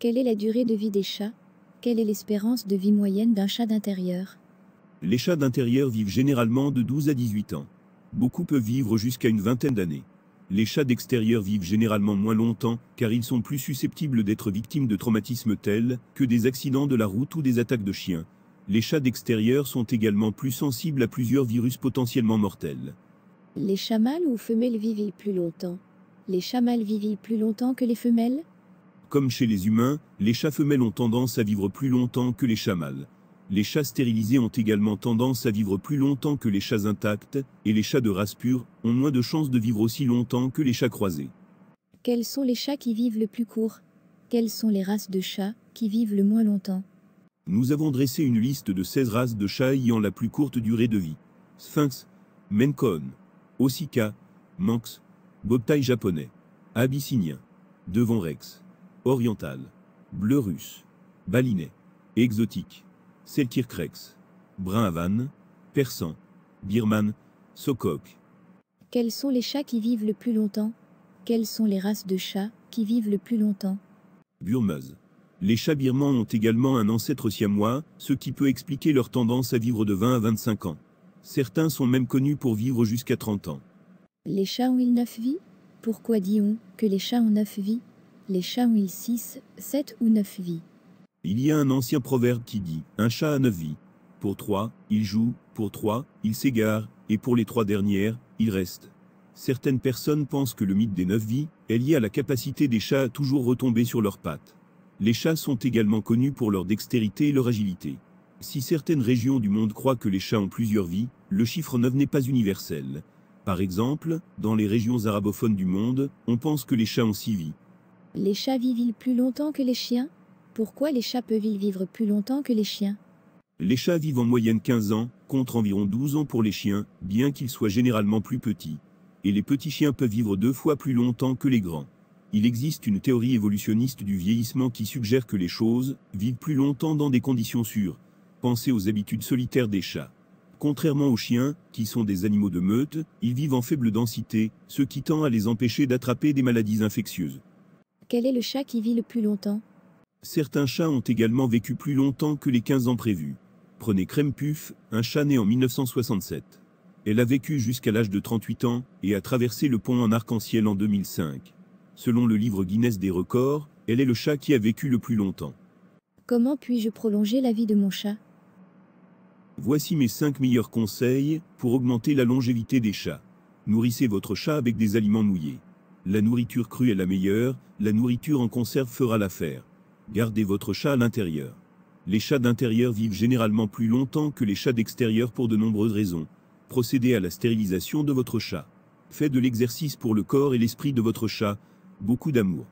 Quelle est la durée de vie des chats? Quelle est l'espérance de vie moyenne d'un chat d'intérieur? Les chats d'intérieur vivent généralement de 12 à 18 ans. Beaucoup peuvent vivre jusqu'à une vingtaine d'années. Les chats d'extérieur vivent généralement moins longtemps, car ils sont plus susceptibles d'être victimes de traumatismes tels que des accidents de la route ou des attaques de chiens. Les chats d'extérieur sont également plus sensibles à plusieurs virus potentiellement mortels. Les chats mâles ou femelles vivent plus longtemps? Les chats mâles vivent plus longtemps que les femelles? Comme chez les humains, les chats femelles ont tendance à vivre plus longtemps que les chats mâles. Les chats stérilisés ont également tendance à vivre plus longtemps que les chats intacts, et les chats de race pure ont moins de chances de vivre aussi longtemps que les chats croisés. Quels sont les chats qui vivent le plus court? Quelles sont les races de chats qui vivent le moins longtemps? Nous avons dressé une liste de 16 races de chats ayant la plus courte durée de vie. Sphinx, Maine Coon, Ossica, Manx, Bobtail japonais, Abyssinien, Devon Rex, Oriental, Bleu russe, Balinais, Exotique, Selkirk Rex, Brun Havane, Persan, Birman, Sokok. Quels sont les chats qui vivent le plus longtemps? Quelles sont les races de chats qui vivent le plus longtemps? Burmeuse. Les chats birmans ont également un ancêtre siamois, ce qui peut expliquer leur tendance à vivre de 20 à 25 ans. Certains sont même connus pour vivre jusqu'à 30 ans. Les chats ont 9 vies? Pourquoi dit-on que les chats ont 9 vies? Les chats ont 6, 7 ou 9 vies. Il y a un ancien proverbe qui dit « Un chat a 9 vies. Pour 3, il joue, pour 3, il s'égare, et pour les 3 dernières, il reste. » Certaines personnes pensent que le mythe des 9 vies est lié à la capacité des chats à toujours retomber sur leurs pattes. Les chats sont également connus pour leur dextérité et leur agilité. Si certaines régions du monde croient que les chats ont plusieurs vies, le chiffre 9 n'est pas universel. Par exemple, dans les régions arabophones du monde, on pense que les chats ont 6 vies. Les chats vivent plus longtemps que les chiens? Pourquoi les chats peuvent-ils vivre plus longtemps que les chiens? Les chats vivent en moyenne 15 ans, contre environ 12 ans pour les chiens, bien qu'ils soient généralement plus petits. Et les petits chiens peuvent vivre 2 fois plus longtemps que les grands. Il existe une théorie évolutionniste du vieillissement qui suggère que les choses vivent plus longtemps dans des conditions sûres. Pensez aux habitudes solitaires des chats. Contrairement aux chiens, qui sont des animaux de meute, ils vivent en faible densité, ce qui tend à les empêcher d'attraper des maladies infectieuses. Quel est le chat qui vit le plus longtemps? Certains chats ont également vécu plus longtemps que les 15 ans prévus. Prenez Crème Puff, un chat né en 1967. Elle a vécu jusqu'à l'âge de 38 ans et a traversé le pont en arc-en-ciel en 2005. Selon le livre Guinness des records, elle est le chat qui a vécu le plus longtemps. Comment puis-je prolonger la vie de mon chat? Voici mes 5 meilleurs conseils pour augmenter la longévité des chats. Nourrissez votre chat avec des aliments mouillés. La nourriture crue est la meilleure, la nourriture en conserve fera l'affaire. Gardez votre chat à l'intérieur. Les chats d'intérieur vivent généralement plus longtemps que les chats d'extérieur pour de nombreuses raisons. Procédez à la stérilisation de votre chat. Faites de l'exercice pour le corps et l'esprit de votre chat. Beaucoup d'amour.